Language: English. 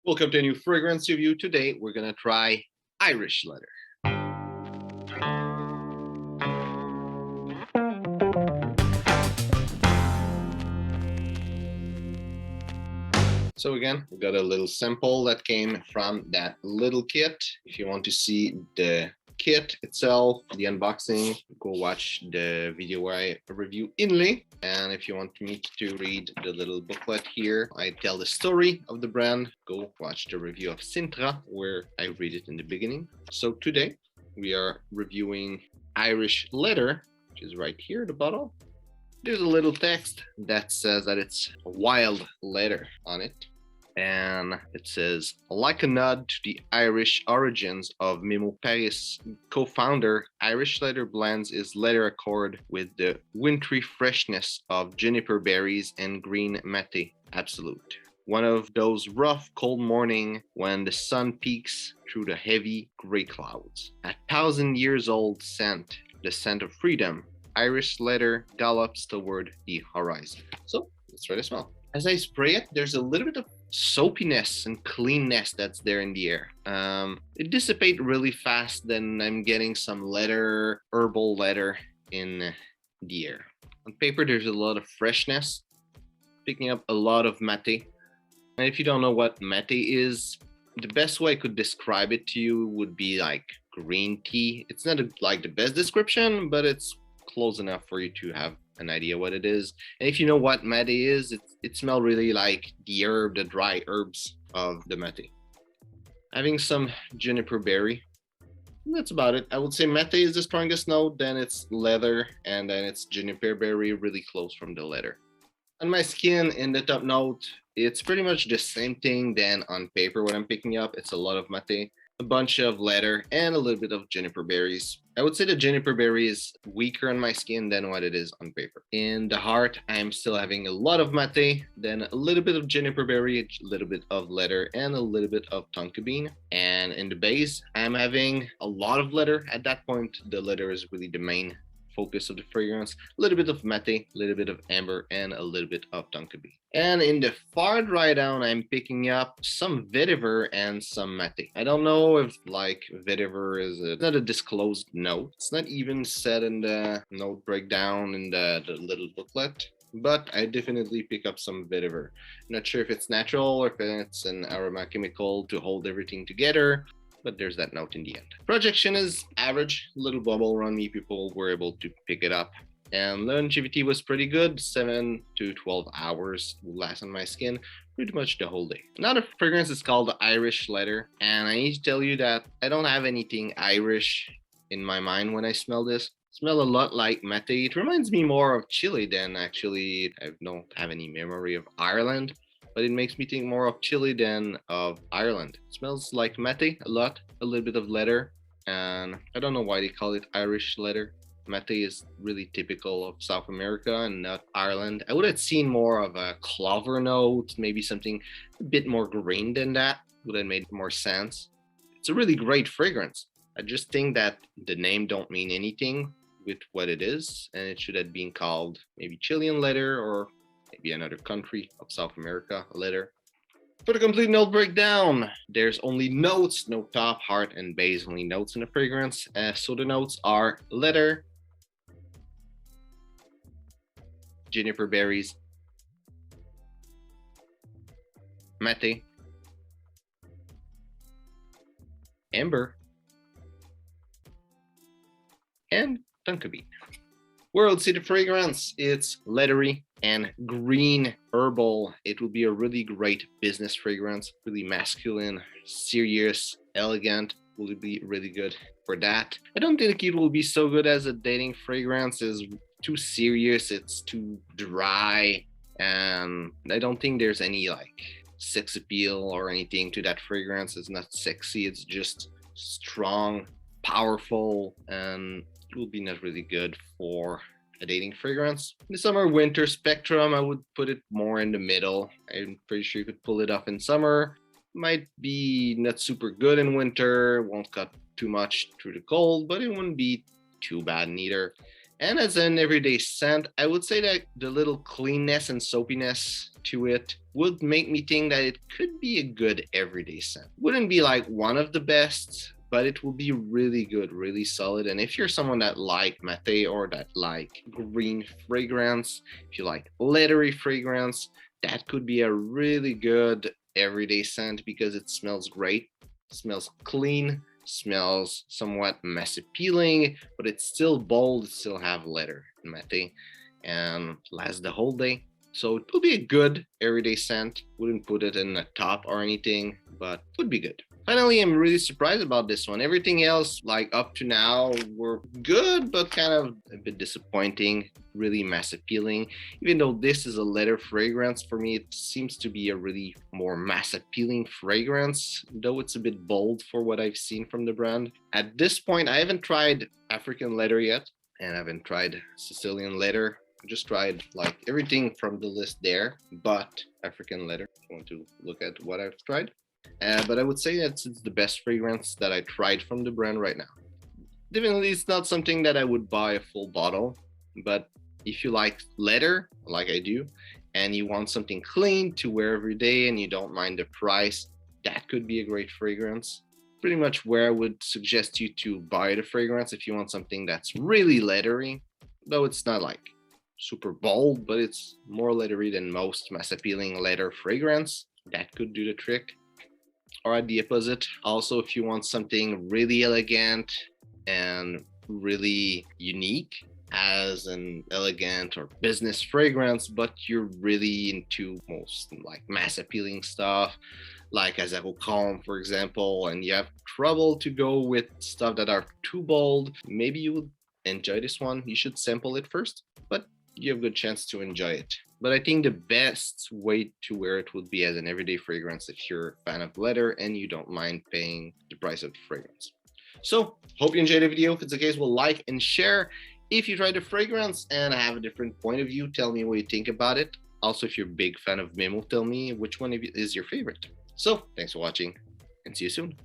Welcome to a new fragrance review. Today we're gonna try Irish leather. So again, we got a little sample that came from that little kit. If you want to see the kit itself, the unboxing, go watch the video where I review Inlay. And if you want me to read the little booklet here, I tell the story of the brand, go watch the review of Sintra, where I read it in the beginning. So today we are reviewing Irish leather, which is right here, the bottle. There's a little text that says that it's wild leather on it. And it says, like a nod to the Irish origins of Memo Paris co-founder, Irish leather blends his leather accord with the wintry freshness of juniper berries and green mate absolute. One of those rough, cold mornings when the sun peeks through the heavy gray clouds. A 1,000-years-old scent, the scent of freedom, Irish leather gallops toward the horizon. So let's try to smell. As I spray it, there's a little bit of soapiness and cleanness that's there in the air. It dissipates really fast, then I'm getting some leather, herbal leather in the air. On paper, there's a lot of freshness, picking up a lot of mate. And if you don't know what mate is, the best way I could describe it to you would be like green tea. It's not like the best description, but it's close enough for you to have an idea what it is. And if you know what mate is, it smells really like the dry herbs of the mate. Having some juniper berry. That's about it. I would say mate is the strongest note, then it's leather, and then it's juniper berry, really close from the leather. On my skin, in the top note, it's pretty much the same thing than on paper what I'm picking up. It's a lot of mate, a bunch of leather, and a little bit of juniper berries. I would say the juniper berry is weaker on my skin than what it is on paper. In the heart, I'm still having a lot of mate, then a little bit of juniper berry, a little bit of leather, and a little bit of tonka bean. And in the base, I'm having a lot of leather. At that point, the leather is really the main focus of the fragrance. A little bit of mate, a little bit of amber, and a little bit of tonka bean. And in the far dry down, I'm picking up some vetiver and some mate. I don't know if like vetiver is not a disclosed note. It's not even said in the note breakdown in the little booklet. But I definitely pick up some vetiver. Not sure if it's natural or if it's an aroma chemical to hold everything together, but there's that note in the end. Projection is average, little bubble around me, people were able to pick it up. And longevity was pretty good, 7 to 12 hours will last on my skin, pretty much the whole day. Another fragrance is called Irish leather, and I need to tell you that I don't have anything Irish in my mind when I smell this. Smell a lot like mate. It reminds me more of Chile than actually, I don't have any memory of Ireland, but it makes me think more of Chile than of Ireland. It smells like mate a lot, a little bit of leather, and I don't know why they call it Irish leather. Mate is really typical of South America and not Ireland. I would have seen more of a clover note, maybe something a bit more green than that, would have made more sense. It's a really great fragrance. I just think that the name don't mean anything with what it is, and it should have been called maybe Chilean leather or maybe another country of South America leather. For the complete note breakdown, there's only notes, no top, heart, and base, only notes in the fragrance. So the notes are leather, juniper berries, mate, amber, and tonka bean. World City fragrance, it's leathery and green herbal. It will be a really great business fragrance, really masculine, serious, elegant. Will be really good for that. I don't think it will be so good as a dating fragrance. It's too serious, it's too dry, and I don't think there's any like sex appeal or anything to that fragrance. It's not sexy, it's just strong, powerful, and it will be not really good for a dating fragrance. In the summer winter spectrum, I would put it more in the middle. I'm pretty sure you could pull it off in summer. Might be not super good in winter, won't cut too much through the cold, but it wouldn't be too bad neither. And as an everyday scent, I would say that the little cleanness and soapiness to it would make me think that it could be a good everyday scent. Wouldn't be like one of the best, but it will be really good, really solid. And if you're someone that like mate or that like green fragrance, if you like leathery fragrance, that could be a really good everyday scent because it smells great, smells clean, smells somewhat mass appealing, but it's still bold, it still have leather in mate and lasts the whole day. So it would be a good everyday scent. Wouldn't put it in a top or anything, but would be good. Finally, I'm really surprised about this one. Everything else, like up to now, were good, but kind of a bit disappointing, really mass appealing. Even though this is a leather fragrance, for me, it seems to be a really more mass appealing fragrance, though it's a bit bold for what I've seen from the brand. At this point, I haven't tried African leather yet, and I haven't tried Sicilian leather. I just tried like everything from the list there, but African leather. If you want to look at what I've tried. But I would say that it's the best fragrance that I tried from the brand right now. Definitely, it's not something that I would buy a full bottle, but if you like leather, like I do, and you want something clean to wear every day and you don't mind the price, that could be a great fragrance. Pretty much where I would suggest you to buy the fragrance if you want something that's really leathery, though it's not like super bold, but it's more leathery than most mass appealing leather fragrance. That could do the trick. Or at the opposite, also if you want something really elegant and really unique as an elegant or business fragrance, but you're really into most like mass appealing stuff like Azaro Calm, for example, and you have trouble to go with stuff that are too bold, maybe you would enjoy this one. You should sample it first, but you have a good chance to enjoy it. But I think the best way to wear it would be as an everyday fragrance if you're a fan of leather and you don't mind paying the price of the fragrance. So, hope you enjoyed the video. If it's the case, we'll like and share. If you tried the fragrance and have a different point of view, tell me what you think about it. Also, if you're a big fan of Memo, tell me which one is your favorite. So, thanks for watching and see you soon.